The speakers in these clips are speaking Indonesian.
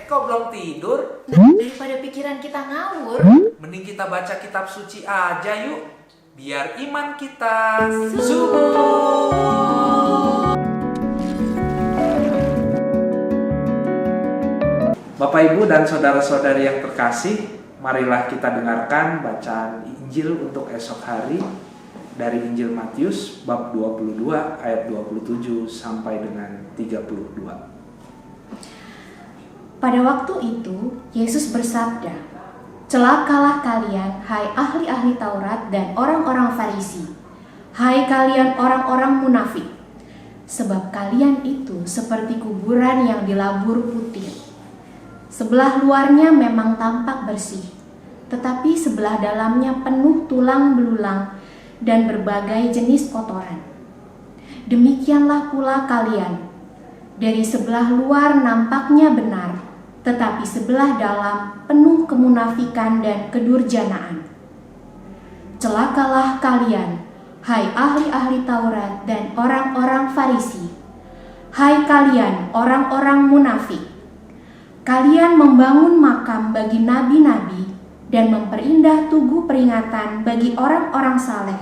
kok belum tidur? Daripada pikiran kita ngawur, Mending kita baca kitab suci aja yuk. Biar iman kita subur. Bapak, Ibu, dan saudara-saudari yang terkasih, marilah kita dengarkan bacaan Injil untuk esok hari dari Injil Matius bab 22 ayat 27 sampai dengan 32. pada waktu itu Yesus bersabda, "Celakalah kalian, hai ahli-ahli Taurat dan orang-orang Farisi, hai kalian orang-orang munafik, sebab kalian itu seperti kuburan yang dilabur putih. Sebelah luarnya memang tampak bersih, tetapi sebelah dalamnya penuh tulang belulang dan berbagai jenis kotoran. Demikianlah pula kalian. Dari sebelah luar nampaknya benar, tetapi sebelah dalam penuh kemunafikan dan kedurjanaan. Celakalah kalian, hai ahli-ahli Taurat dan orang-orang Farisi, hai kalian orang-orang munafik. Kalian membangun makam bagi nabi-nabi dan memperindah tugu peringatan bagi orang-orang saleh.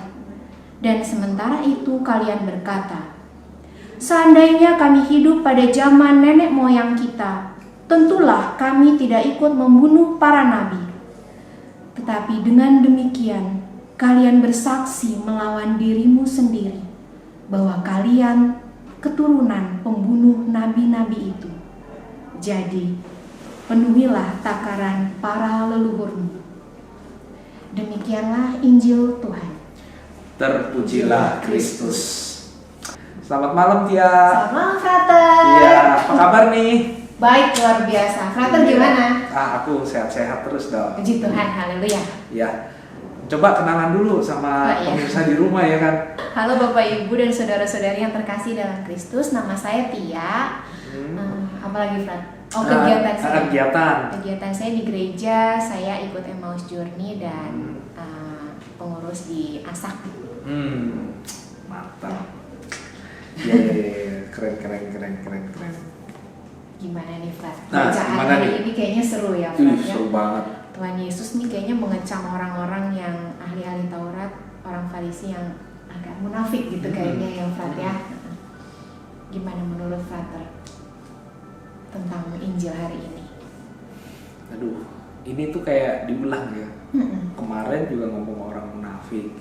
Dan sementara itu kalian berkata, seandainya kami hidup pada zaman nenek moyang kita, tentulah kami tidak ikut membunuh para nabi. Tetapi dengan demikian, kalian bersaksi melawan dirimu sendiri bahwa kalian keturunan pembunuh nabi-nabi itu. Jadi, penuhilah takaran para leluhurmu." Demikianlah Injil Tuhan. Terpujilah Kristus. Selamat malam, Tia. Selamat malam, Frater. Iya, apa kabar nih? Baik, luar biasa. Frater gimana? Aku sehat-sehat terus dong. Puji Tuhan, haleluya. Ya, coba kenalan dulu sama pemirsa di rumah ya kan. Halo Bapak Ibu dan saudara-saudari yang terkasih dalam Kristus. Nama saya Tia. Apalagi Frat? Kegiatan saya. Kegiatan saya di gereja, saya ikut Emmaus Journey dan pengurus di ASAK. Mantap. Iya, keren. Gimana nih Frat? Nah, Bacaan gimana hari nih? ini kayaknya seru ya Frat ya. Seru banget. Tuhan Yesus nih kayaknya mengecam orang-orang yang ahli-ahli Taurat, orang Farisi yang agak munafik gitu kayaknya ya Frat ya. Gimana menurut Frater tentang Injil hari ini? Aduh, ini tuh kayak diulang ya. Kemarin juga ngomong orang munafik.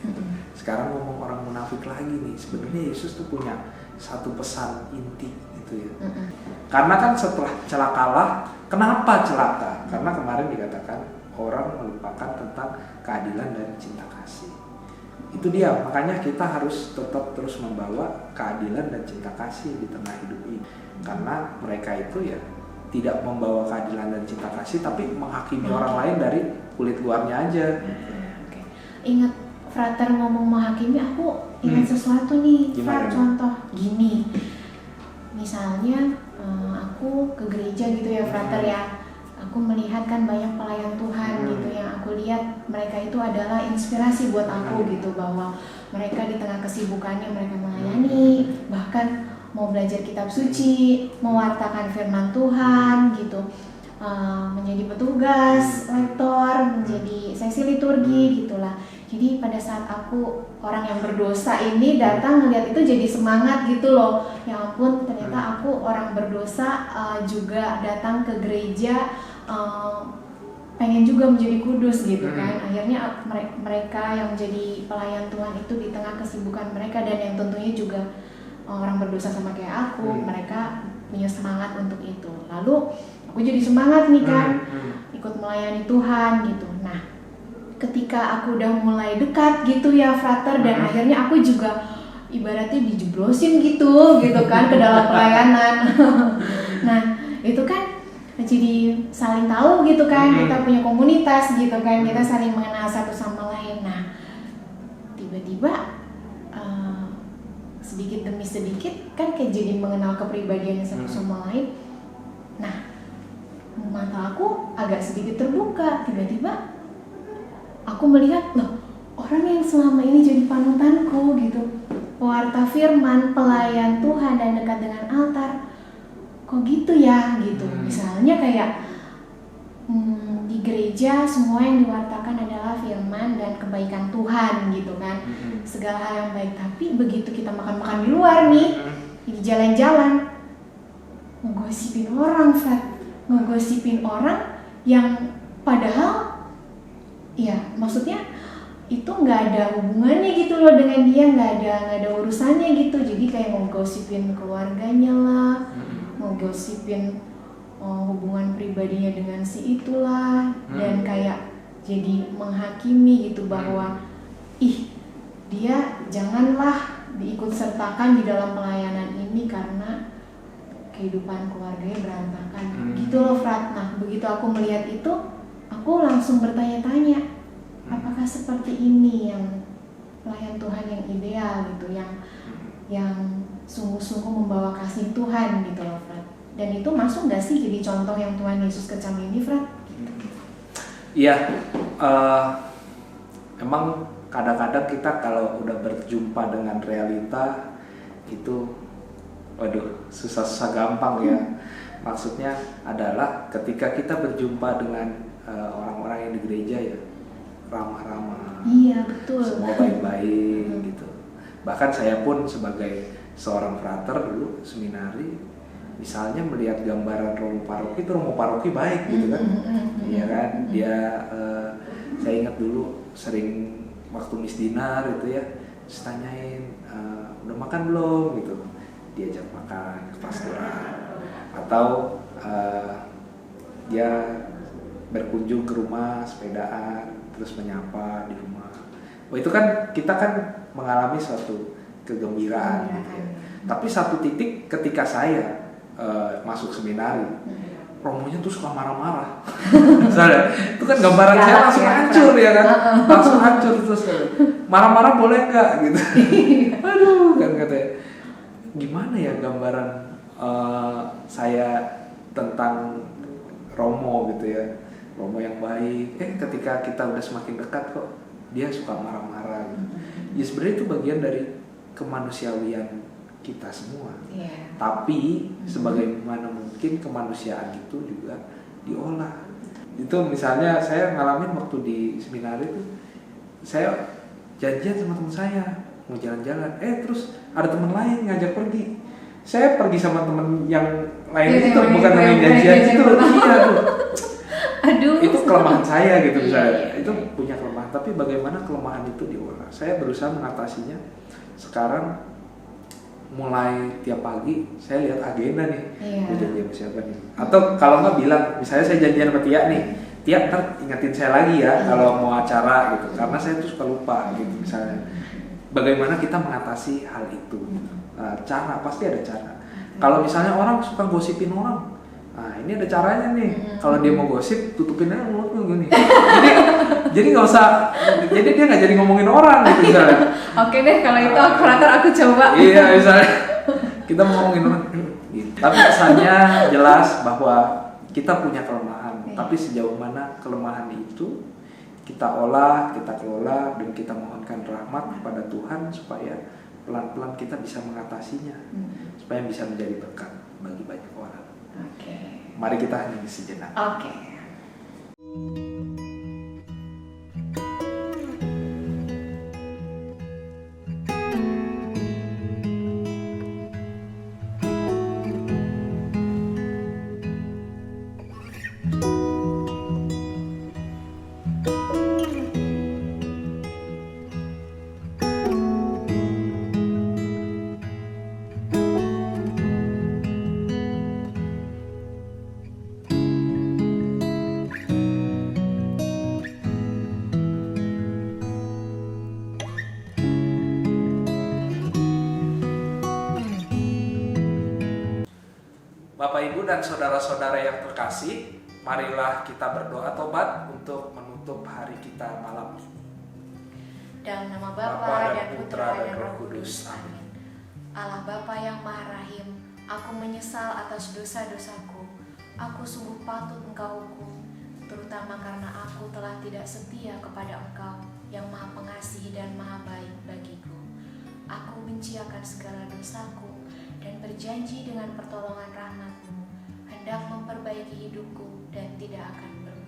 Sekarang ngomong orang munafik lagi nih. Sebenarnya Yesus tuh punya satu pesan inti gitu ya. Karena kan setelah celakalah, kenapa celaka? Karena kemarin dikatakan orang melupakan tentang keadilan dan cinta kasih. Itu dia, makanya kita harus tetap terus membawa keadilan dan cinta kasih di tengah hidup ini. Karena mereka itu ya tidak membawa keadilan dan cinta kasih, tapi menghakimi orang lain dari kulit luarnya aja. Ingat Frater ngomong menghakimi, aku ingat sesuatu nih. Gimana? Contoh gini, misalnya aku ke gereja gitu ya Frater ya, aku melihat kan banyak pelayan Tuhan gitu, yang aku lihat mereka itu adalah inspirasi buat aku gitu, bahwa mereka di tengah kesibukannya mereka melayani, bahkan mau belajar kitab suci, mewartakan firman Tuhan gitu, menjadi petugas, lektor, menjadi sesi liturgi gitulah. Jadi pada saat aku orang yang berdosa ini datang ngeliat itu jadi semangat gitu loh. Ya ampun, ternyata aku orang berdosa juga datang ke gereja, pengen juga menjadi kudus gitu kan. Akhirnya mereka yang menjadi pelayan Tuhan itu di tengah kesibukan mereka, dan yang tentunya juga orang berdosa sama kayak aku, mereka punya semangat untuk itu. Lalu aku jadi semangat nih kan, ikut melayani Tuhan gitu. Nah, ketika aku udah mulai dekat gitu ya Frater, dan akhirnya aku juga ibaratnya dijeblosin gitu kan ke dalam pelayanan. Nah, itu kan jadi saling tahu gitu kan, kita punya komunitas gitu kan, kita saling mengenal satu sama lain. Nah, tiba-tiba sedikit demi sedikit kan kayak jadi mengenal kepribadian satu sama lain. Nah, mata aku agak sedikit terbuka. Tiba-tiba aku melihat, loh, orang yang selama ini jadi panutanku gitu, pewarta firman, pelayan Tuhan dan dekat dengan altar, kok gitu ya gitu. Misalnya kayak di gereja semua yang diwartakan adalah firman dan kebaikan Tuhan gitu kan, segala hal yang baik. Tapi begitu kita makan-makan di luar nih, di jalan-jalan, ngegosipin orang, Fred, ngegosipin orang yang padahal ya maksudnya itu nggak ada hubungannya gitu loh dengan dia, nggak ada urusannya gitu. Jadi kayak ngegosipin keluarganya lah, ngegosipin hubungan pribadinya dengan si itulah, dan kayak jadi menghakimi gitu bahwa dia janganlah diikut sertakan di dalam pelayanan ini karena kehidupan keluarganya berantakan gitu loh, Frat. Nah begitu aku melihat itu, aku langsung bertanya-tanya, apakah seperti ini yang pelayan Tuhan yang ideal gitu, yang sungguh-sungguh membawa kasih Tuhan gitu loh, Frat. Dan itu masuk gak sih jadi contoh yang Tuhan Yesus kecam ini, Frat? Iya, emang kadang-kadang kita kalau udah berjumpa dengan realita itu, waduh, susah-susah gampang ya. Maksudnya adalah ketika kita berjumpa dengan orang-orang yang di gereja ya, ramah-ramah, iya betul, semua baik-baik gitu. Bahkan saya pun sebagai seorang frater dulu seminari, misalnya melihat gambaran romo paroki itu romo paroki baik gitu kan, iya kan, dia saya ingat dulu sering waktu misdinar itu ya, terus tanyain udah makan belum gitu, diajak makan ke pastoran, atau dia berkunjung ke rumah sepedaan terus menyapa di rumah. Itu kan kita kan mengalami suatu kegembiraan gitu ya. Tapi satu titik ketika saya masuk seminari, romonya tuh suka marah-marah. Misalnya, itu kan gambaran saya langsung hancur ya kan, langsung hancur terus marah-marah boleh nggak gitu. Aduh kan katanya, gimana ya gambaran saya tentang romo gitu ya, romo yang baik. Ketika kita udah semakin dekat kok dia suka marah-marah gitu. Ya sebenarnya itu bagian dari kemanusiawian kita semua. Tapi sebagaimana mungkin kemanusiaan itu juga diolah. Itu misalnya saya ngalamin waktu di seminari itu, saya janjian sama teman saya mau jalan-jalan, terus ada teman lain ngajak pergi. Saya pergi sama teman yang lain itu bukan teman janjian itu. Iya tuh. Aduh. Itu kelemahan saya gitu misalnya. Itu punya kelemahan, tapi bagaimana kelemahan itu diolah. Saya berusaha mengatasinya. Sekarang mulai tiap pagi saya lihat agenda nih, janjian siapa nih, atau kalau nggak bilang, misalnya saya janjian sama Tia nih, Tia ntar ingetin saya lagi ya kalau mau acara gitu, karena saya tuh suka lupa gitu misalnya. Bagaimana kita mengatasi hal itu? Cara, pasti ada cara. Kalau misalnya orang suka gosipin orang, nah ini ada caranya nih. Kalau dia mau gosip, tutupin aja mulutnya gini. Jadi nggak usah, jadi dia nggak jadi ngomongin orang gitu misalnya. Oke deh, kalau itu operator aku coba. Iya misalnya kita mau ngomongin orang, gitu. Tapi pesannya jelas bahwa kita punya kelemahan. Tapi sejauh mana kelemahan itu kita olah, kita kelola, dan kita mohonkan rahmat kepada Tuhan supaya pelan-pelan kita bisa mengatasinya, supaya bisa menjadi berkat bagi banyak orang. Mari kita hening sejenak. Bapak, Ibu, dan saudara-saudara yang terkasih, marilah kita berdoa tobat untuk menutup hari kita malam ini. Dalam nama Bapa dan Putra dan Roh Kudus. Amin. Allah Bapa yang Maha Rahim, aku menyesal atas dosa-dosaku. Aku sungguh patut Engkau hukum, terutama karena aku telah tidak setia kepada Engkau yang Maha Pengasih dan Maha Baik bagiku. Aku benci akan segala dosaku dan berjanji dengan pertolongan rahmat-Mu hendak memperbaiki hidupku dan tidak akan berbuat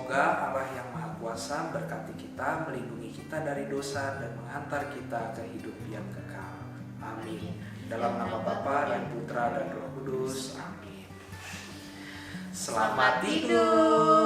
Semoga Allah yang Maha Kuasa berkati kita, melindungi kita dari dosa, dan menghantar kita ke hidup yang kekal. Amin. Dalam nama Bapa dan Putra dan Roh Kudus. Amin. Selamat tidur.